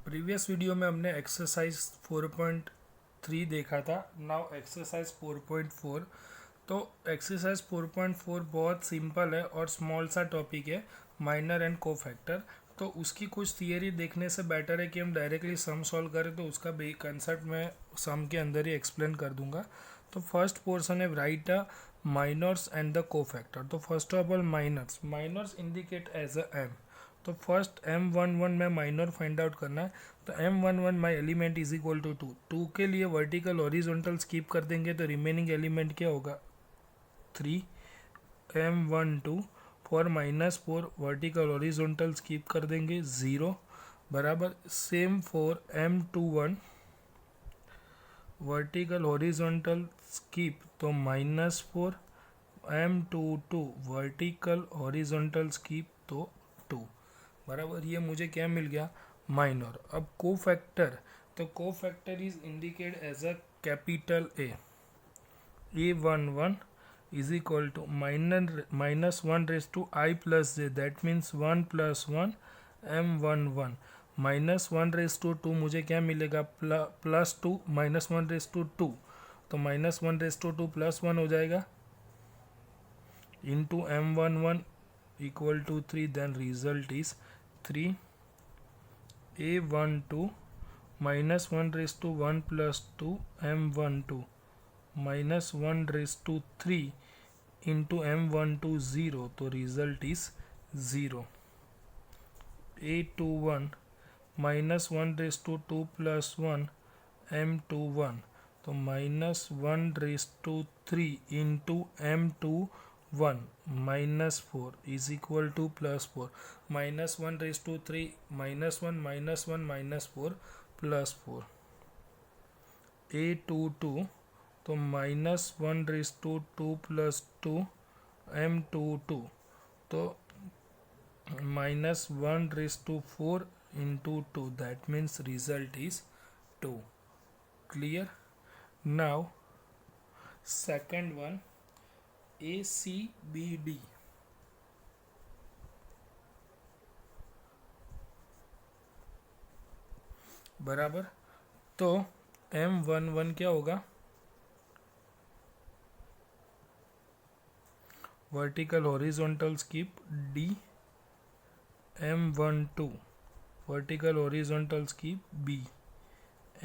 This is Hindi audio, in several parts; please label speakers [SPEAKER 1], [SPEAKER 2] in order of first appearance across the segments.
[SPEAKER 1] प्रीवियस वीडियो में हमने एक्सरसाइज 4.3 देखा था। Now exercise 4.4। तो एक्सरसाइज 4.4 बहुत सिंपल है और स्मॉल सा टॉपिक है, माइनर एंड कोफैक्टर। तो उसकी कुछ थियरी देखने से बेटर है कि हम डायरेक्टली सम सॉल्व करें, तो उसका कंसेप्ट मैं सम के अंदर ही एक्सप्लेन कर दूंगा। तो फर्स्ट पोर्शन है write a minors and the cofactor. तो first of all minors indicate as a M. तो फर्स्ट M11 में माइनर फाइंड आउट करना है। तो M11 my element is equal to 2 के लिए वर्टिकल हॉरिजॉन्टल स्किप कर देंगे तो रिमेनिंग एलिमेंट क्या होगा 3। M12 for -4 vertical horizontal skip कर देंगे 0 बराबर। Same for M21 vertical horizontal skip तो -4। M22 वर्टिकल हॉरिजॉन्टल स्किप तो 2 बराबर। ये मुझे क्या मिल गया माइनर। अब कोफैक्टर, तो cofactor is indicate as a capital A11 is equal to minus 1 raised to I plus j, that means 1 plus 1 M11 minus 1 raise to 2 मुझे क्या मिलेगा प्लस 2 माइनस 1 रेस टू 2, तो माइनस 1 रेस टू 2 प्लस 1 हो जाएगा into M11 equal to 3, then result is 3 A12 minus 1 raised to 1 plus 2 M12 minus 1 raised to 3 into M12 0, तो result is 0. A21 minus 1 raised to 2 plus 1 M21, तो minus 1 raised to 3 into M21 minus 4 is equal to plus 4. minus 1 raised to 3 minus 1 minus 1 minus 4 plus 4. A22 तो minus 1 raise to 2 plus 2 M22, तो minus 1 raise to 4 into 2, that means result is 2. Clear. Now second one ACBD बराबर। तो M11 क्या होगा vertical horizontal skip D, M12 vertical horizontal skip B,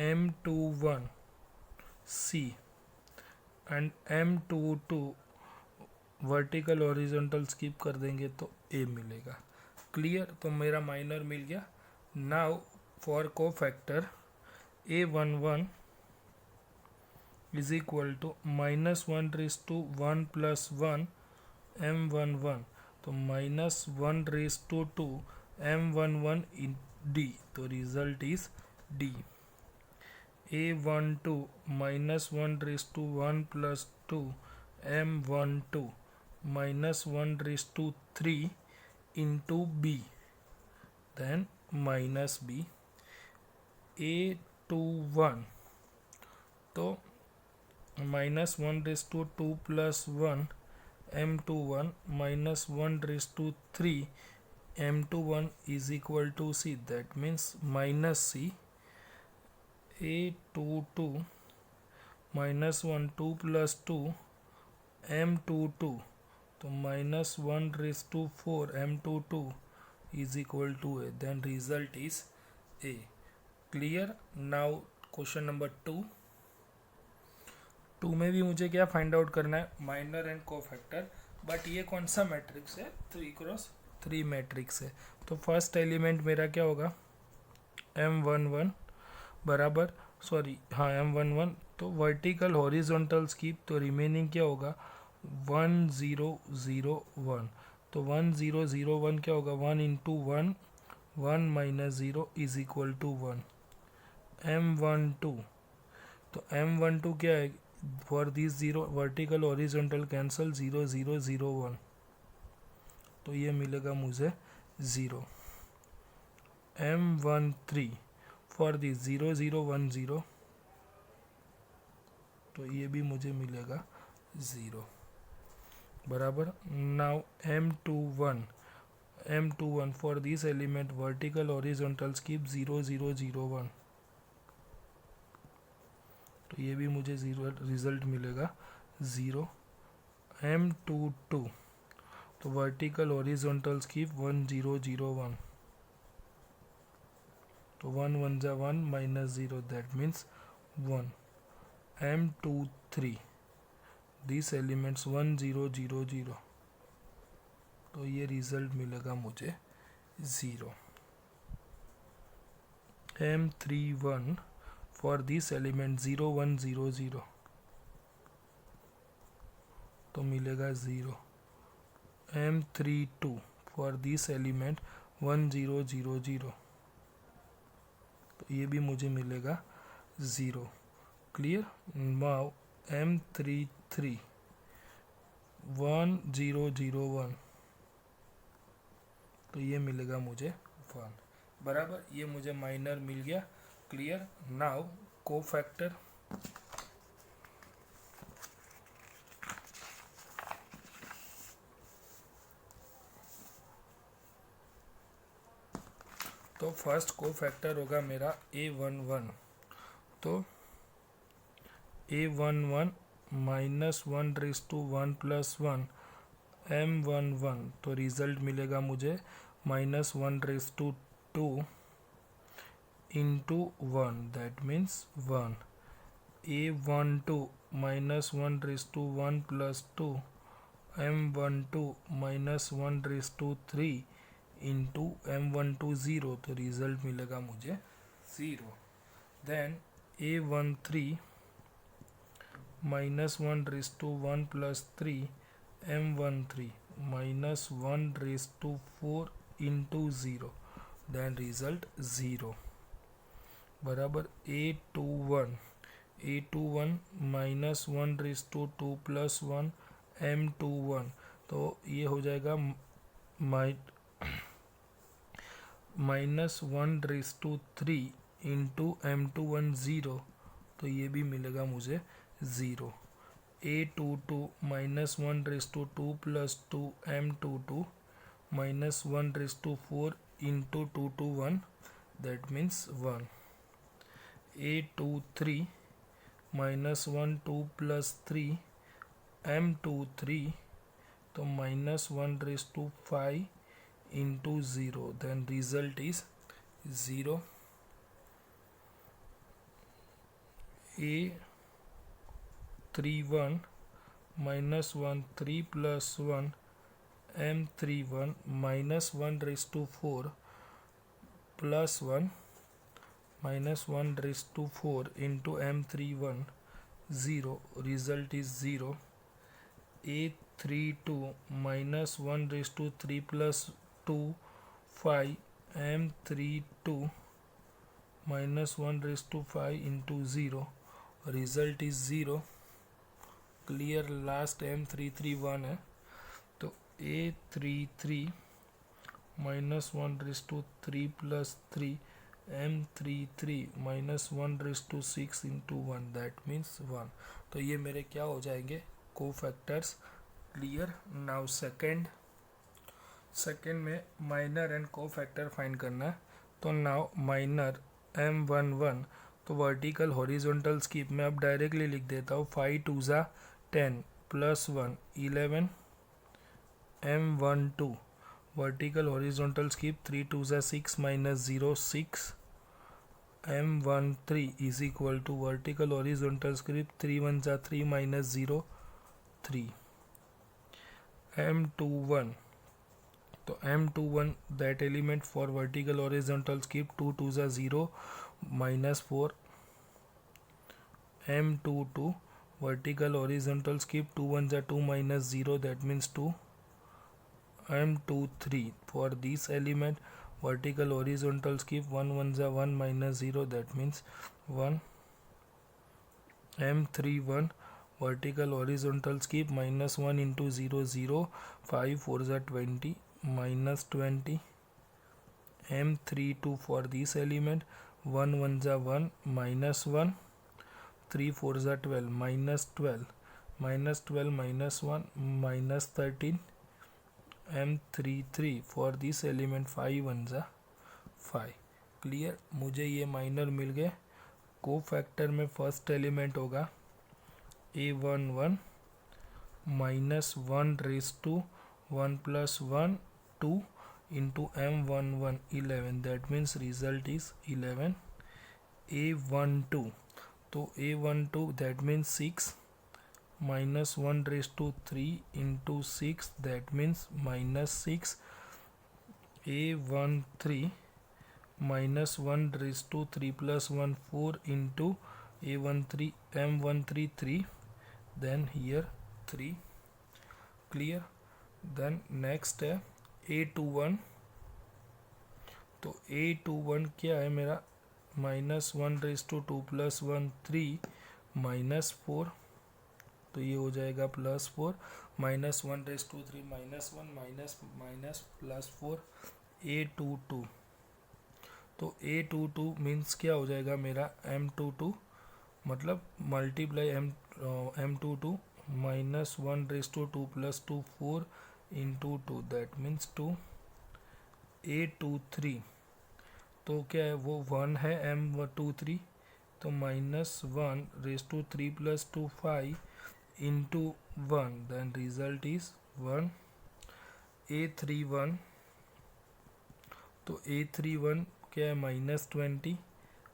[SPEAKER 1] M21 C and M22 vertical horizontal skip कर देंगे तो A मिलेगा। क्लियर। तो मेरा माइनर मिल गया। Now for cofactor A11 is equal to minus 1 raise to 1 plus 1 M11, तो minus 1 raise to 2 M11 in D, तो result is D. A12 minus 1 raised to 1 plus 2 M12 minus 1 raised to 3 into B, then minus B. A21 तो minus 1 raised to 2 plus 1 M21 minus 1 raised to 3 M21 is equal to C, that means minus C. A22 minus 1 2 plus 2 M22, तो minus 1 raised to 4 M22 is equal to A, then result is A. Clear. Now question number 2 में भी मुझे क्या फाइंड आउट करना है माइनर एंड कोफैक्टर, बट ये कौन सा मैट्रिक्स है 3x3 मैट्रिक्स है। तो फर्स्ट एलिमेंट मेरा क्या होगा M11 बराबर, सॉरी हाँ M11, तो वर्टिकल हॉरिजॉन्टल स्किप तो रिमेनिंग क्या होगा 1001, तो 1001 क्या होगा 1 into 1 1 minus 0 is equal to 1. M12 तो M12 क्या है for this 0 vertical horizontal cancel 0 0 0 1, तो ये मिलेगा मुझे 0. M13 फॉर दिस 0 0 1 0, तो ये भी मुझे मिलेगा 0 बराबर. Now M21 M21 for this element vertical horizontal skip 0 0 0 1, तो ये भी मुझे जीरो रिजल्ट मिलेगा 0. M22 तो वर्टिकल हॉरिजॉन्टल स्कीप 1 0 0 1, तो 1 1 जा 1 minus 0 that means 1. M23 this elements 1 0 0 0, तो ये रिजल्ट मिलेगा मुझे 0. M31 फॉर दिस एलिमेंट 0 1 0 0, तो मिलेगा 0. M32 फॉर दिस एलिमेंट 1 0 0 0, तो ये भी मुझे मिलेगा 0. क्लियर. नाउ M33 1 0 0 1, तो ये मिलेगा मुझे 1. बराबर, ये मुझे माइनर मिल गया. क्लियर. Now cofactor. तो फर्स्ट कोफैक्टर होगा मेरा A11, तो A11 minus 1 raise to 1 plus 1 M11, तो रिजल्ट मिलेगा मुझे minus 1 raise to 2 into 1 that means 1. A12 minus 1 raise to 1 plus 2 M12 minus 1 raise to 3 into M12 0, तो रिजल्ट मिलेगा मुझे 0. Then A13 minus 1 raise to 1 plus 3 M13 minus 1 raise to 4 into 0, then result 0. बराबर A21 minus 1 raise to 2 plus 1 M21, तो ये हो जाएगा minus 1 raise to 3 into M21 0, तो ये भी मिलेगा मुझे 0. A22 minus 1 raise to 2 plus 2 M22 minus 1 raise to 4 into 2 to 1, that means 1. A23 minus 1 2 plus 3 M23, तो minus 1 raise to 5 into 0, then result is 0. A31 minus 1 3 plus 1 M31 minus 1 raised to 4 plus 1 minus 1 raised to 4 into M31 0, result is 0. A32 minus 1 raised to 3 plus 2 5 M32 minus 1 raised to 5 into 0, result is 0. Clear. Last M331 है, तो A33 minus 1 raise to 3 plus 3 M33 minus 1 raise to 6 into 1, that means 1. तो ये मेरे क्या हो जाएंगे, कोफैक्टर्स. क्लियर. नाउ सेकेंड में माइनर एंड कोफैक्टर फाइंड करना है. तो नाउ माइनर M11, तो वर्टिकल हॉरिजॉन्टल स्कीप में अब डायरेक्टली लिख देता हूँ. 5 2 ज़ा 10 plus 1 11 M12 vertical horizontal skip 3 2 ज़ा 6 minus 0 6 M13 is equal to vertical horizontal skip 3 1 ज़ा 3 माइनस 0 3. M21, तो M21 that element for vertical horizontal skip 2 2 ज़ा 0 minus 4. M22 vertical horizontal skip 2 1 are 2 minus 0, that means 2. M23 for this element vertical horizontal skip 1 1 are 1 minus 0, that means 1. M31 vertical horizontal skip minus 1 into 0 0 5 4 are 20 minus 20. M32 for this element 1 1 are 1 minus 1 3 4 are 12 minus 12 minus 12 minus 1 minus 13. m33 for this element 5 1 जा 5। क्लियर, मुझे ये माइनर मिल गए। को फैक्टर में फर्स्ट एलिमेंट होगा a11 minus 1 raise to 1 plus 1 2 into m11 11, that means result is 11। a12, तो a12 that means 6 minus 1 raise to 3 into 6, that means minus 6। a13 minus 1 raised to 3 plus 1 4 into a13 m13 3, then here 3। clear, then next है a21, तो a21 क्या है मेरा minus 1 raise to 2 plus 1 3 minus 4, तो ये हो जाएगा plus 4, minus 1 raise to 3 minus 1 minus minus plus 4। a22, तो a22 मीन्स क्या हो जाएगा मेरा m22, मतलब multiply m22 minus 1 raise to 2 plus 2 4 into 2, that means 2। a23, तो क्या है वो 1 है m23, तो minus 1 raise to 3 plus 2 5 into 1, then result is 1। a31, तो a31 क्या है minus 20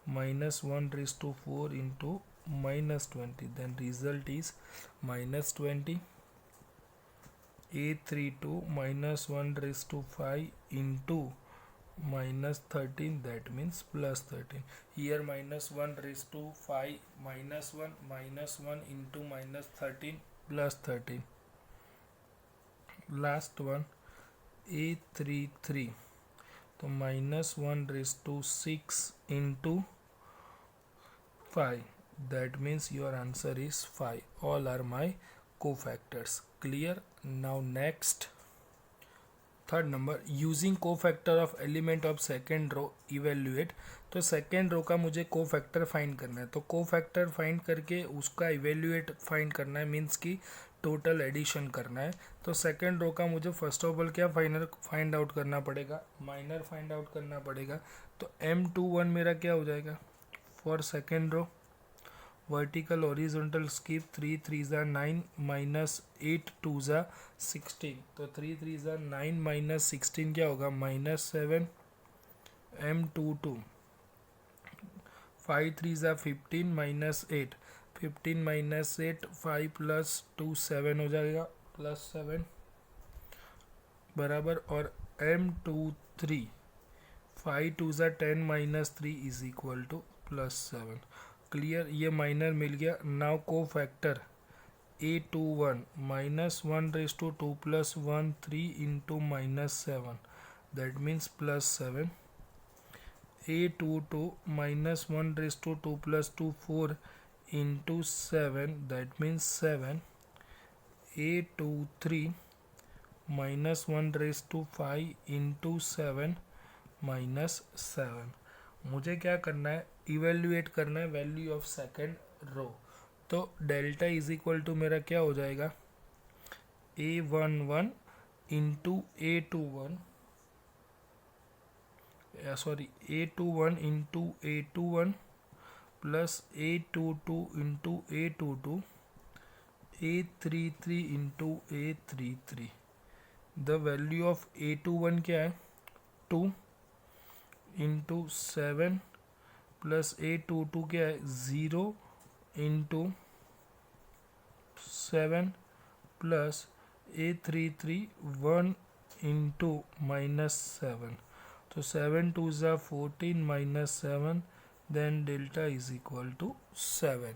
[SPEAKER 1] minus 1 raise to 4 into minus 20, then result is minus 20। a32 minus 1 raise to 5 into minus 13, that means plus 13। here minus 1 raised to 5 minus 1 into minus 13 plus 13। last one a33, तो minus 1 raised to 6 into 5, that means your answer is 5। all are my cofactors। clear, now next third number, using cofactor of element of second row evaluate. तो सेकेंड रो का मुझे को फैक्टर फाइंड करना है, तो को फैक्टर फाइंड करके उसका इवेल्युएट फाइंड करना है, मीन्स की टोटल एडिशन करना है। तो सेकेंड रो का मुझे फर्स्ट ऑफ ऑल क्या फाइंड आउट करना पड़ेगा, माइनर फाइंड आउट करना पड़ेगा। तो m21 मेरा क्या हो जाएगा for second row, vertical horizontal skip 3 3 ज़ा 9 माइनस 8 2 ज़ा 16, तो 3 3 ज़ा 9 माइनस 16 क्या होगा माइनस 7। m22 5 3 ज़ा 15 माइनस 8 15 माइनस 8 5 प्लस 2 7 हो जाएगा प्लस 7 बराबर। और m23 5 2 ज़ा 10 minus 3 is equal to plus 7। Clear, ये माइनर मिल गया। Now cofactor a21 minus 1 raise to 2 plus 1 3 into minus 7, that means plus 7। a22 minus 1 raise to 2 plus 2 4 into 7, that means 7। a23 minus 1 raise to 5 into 7 minus 7। मुझे क्या करना है, इवेल्युएट करना है वैल्यू ऑफ सेकेंड रो। तो डेल्टा इज इक्वल टू मेरा क्या हो जाएगा a11 into a21 a21 into a21 plus a22 into a22 a33 into a33। The value of a21 क्या है 2 इंटू 7 प्लस a22 क्या है 0 into 7 plus a33 1 into minus 7, तो 7 2 ज़ा 14 minus 7, then delta is equal to 7।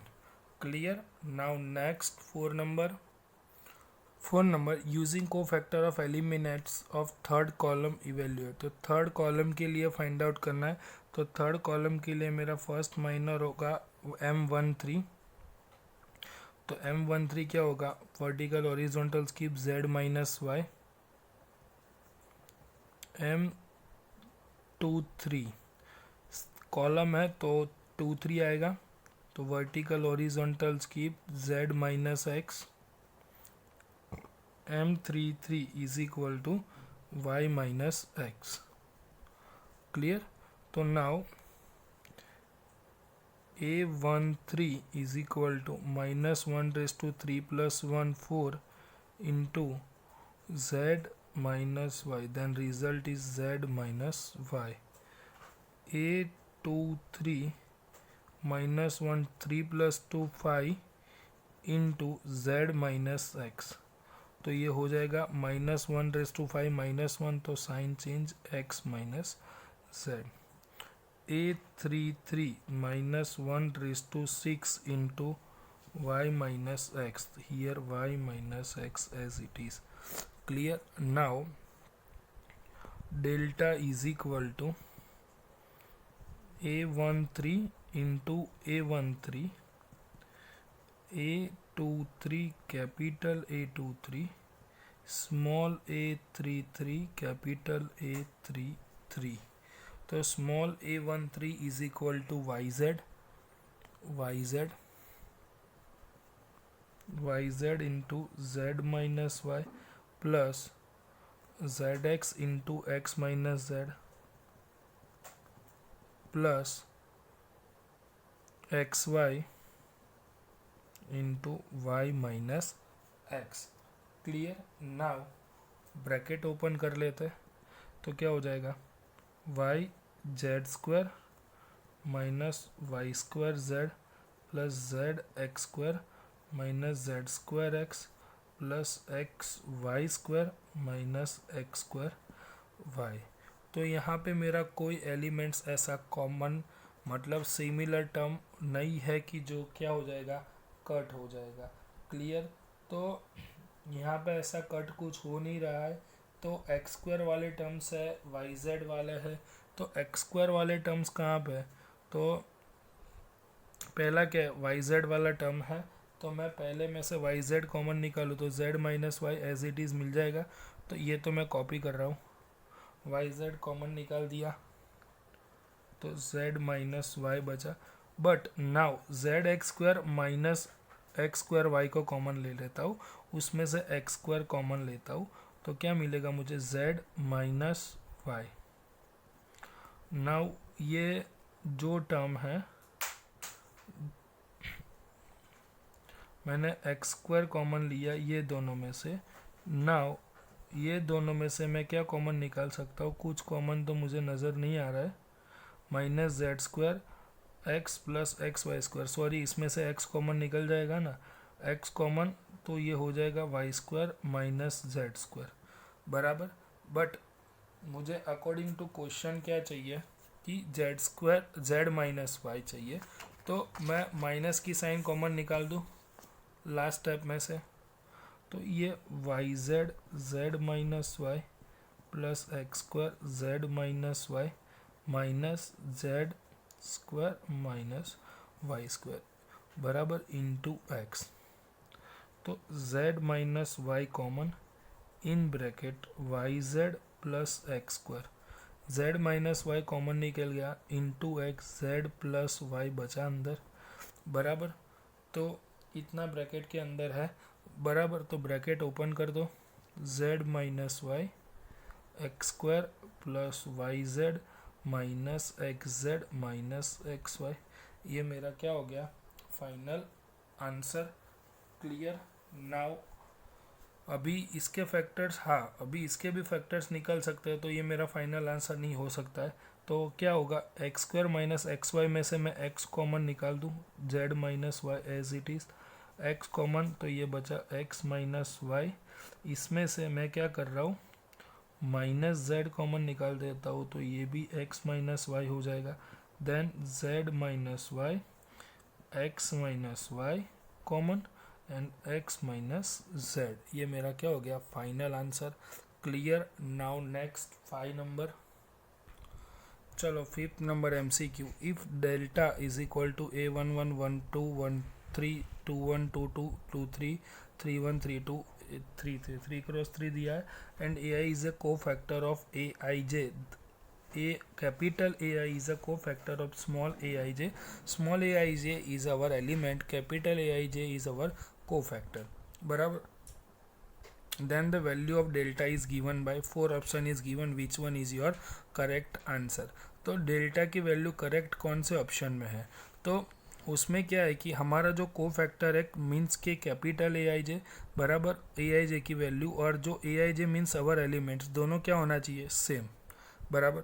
[SPEAKER 1] Clear, now next four number using cofactor of eliminates of third column evaluate. तो थर्ड कॉलम के लिए फाइंड आउट करना है, तो थर्ड कॉलम के लिए मेरा फर्स्ट माइनर होगा m13, तो m13 क्या होगा vertical horizontal skip z minus y। m23 column है तो 2 3 आएगा, तो vertical horizontal skip z minus x। m33 is equal to y minus x. Clear. तो now a13 is equal to minus 1 raised to 3 plus 1 4 into z minus y, then result is z minus y. a23 minus 1 3 plus 2 5 into z minus x. तो ये हो जाएगा माइनस 1 रेस टू 5 माइनस 1, तो sign change x minus z. a33 minus 1 raised to 6 into y minus x. Here y minus x as it is. Clear. Now delta is equal to a13 into a13, a23 capital A23, small a33 capital A33. तो small a13 is equal to yz into z minus y plus zx into x minus z plus xy into y minus x. Clear. Now bracket open कर लेते हैं तो क्या हो जाएगा y z square minus y square z plus z x square minus z square x plus x y square minus x square y. तो यहाँ पे मेरा कोई एलिमेंट्स ऐसा कॉमन मतलब सिमिलर टर्म नहीं है कि जो क्या हो जाएगा कट हो जाएगा. क्लियर. तो यहाँ पे ऐसा कट कुछ हो नहीं रहा है. तो एक्स स्क्वायर वाले टर्म्स है, वाई जेड वाले है. तो एक्स स्क्वायर वाले टर्म्स कहाँ पे है. तो पहला क्या है वाई जेड वाला टर्म है. तो मैं पहले में से वाई जेड कॉमन निकालूँ तो Z minus Y as it is मिल जाएगा. तो ये तो मैं कॉपी कर रहा हूँ. वाई जेड कॉमन निकाल दिया तो जेड माइनस वाई बचा. But now z x square minus x square y को कॉमन ले लेता हूँ. उसमें से एक्स स्क्वायर कॉमन लेता हूँ तो क्या मिलेगा मुझे जेड माइनस वाई. नाउ ये जो टर्म है मैंने एक्स स्क्वायर कॉमन लिया ये दोनों में से. नाउ ये दोनों में से मैं क्या कॉमन निकाल सकता हूँ. कुछ कॉमन तो मुझे नज़र नहीं आ रहा है. Minus z square x plus x y square. Sorry इसमें से एक्स कॉमन निकल जाएगा ना. एक्स कॉमन तो ये हो जाएगा y square minus z square बराबर. बट मुझे अकॉर्डिंग टू क्वेश्चन क्या चाहिए कि z square z minus y चाहिए. तो मैं माइनस की साइन कॉमन निकाल दूँ लास्ट स्टेप में से. तो ये y z z minus y plus x square z minus y minus z square minus y square बराबर इंटू एक्स. तो Z minus y common in bracket y z plus x square. Z minus y common निकल गया into x z plus y बचा अंदर बराबर. तो इतना ब्रैकेट के अंदर है बराबर. तो ब्रैकेट ओपन कर दो. Z minus y x square plus y z minus x z minus x y. ये मेरा क्या हो गया फाइनल आंसर. क्लियर. नाउ अभी इसके फैक्टर्स अभी इसके भी फैक्टर्स निकल सकते हैं. तो ये मेरा फाइनल आंसर नहीं हो सकता है. तो क्या होगा x square minus x y में से मैं एक्स कॉमन निकाल दूँ z minus Y as it is. X common तो ये बचा एक्स माइनस वाई. इसमें से मैं क्या कर रहा हूँ माइनस जेड कॉमन निकाल देता हूँ. तो ये भी एक्स माइनस वाई हो जाएगा. Then z minus y x minus y common and x minus z. ये मेरा क्या हो गया final answer. Clear. Now next 5 number. चलो 5th number MCQ. If delta is equal to a11 12 13 21 22 23 31 32 33 3 cross 3 दिया है एंड AI इज अ को factor of aij. A capital AI is a cofactor of small aij. Small aij is our element. Capital Aij is our cofactor. बराबर. then the value of delta is given by 4 option is given, which one is your correct answer. तो डेल्टा की वैल्यू करेक्ट कौन से ऑप्शन में है, तो उसमें क्या है कि हमारा जो को फैक्टर है मीन्स के कैपिटल ए आई जे बराबर ए आई जे की वैल्यू, और जो ए आई जे मीन्स अवर एलिमेंट्स, दोनों क्या होना चाहिए, सेम बराबर।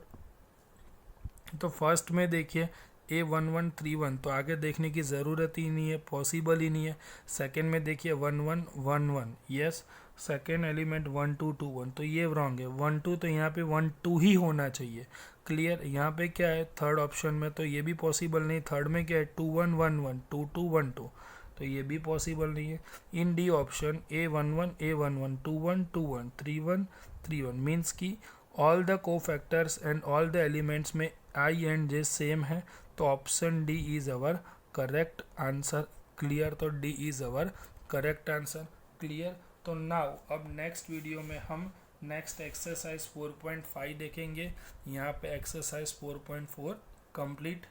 [SPEAKER 1] तो फर्स्ट में देखिए A1131, तो आगे देखने की ज़रूरत ही नहीं है, पॉसिबल ही नहीं है। सेकंड में देखिए 1111, यस। सेकंड एलिमेंट 1221, तो ये रॉन्ग है। 12 तो यहाँ पे 12 ही होना चाहिए, क्लियर। यहाँ पे क्या है थर्ड ऑप्शन में, तो ये भी पॉसिबल नहीं। थर्ड में क्या है 2111, 2212, तो ये भी पॉसिबल नहीं है। In D option A11 A11, 2121, 3131 means की all the cofactors and all the elements में आई एंड जे सेम है, तो option D is our correct answer, clear. तो D is our correct answer, clear. तो नाउ अब नेक्स्ट वीडियो में हम नेक्स्ट एक्सरसाइज 4.5 देखेंगे। यहाँ पे एक्सरसाइज 4.4 कंप्लीट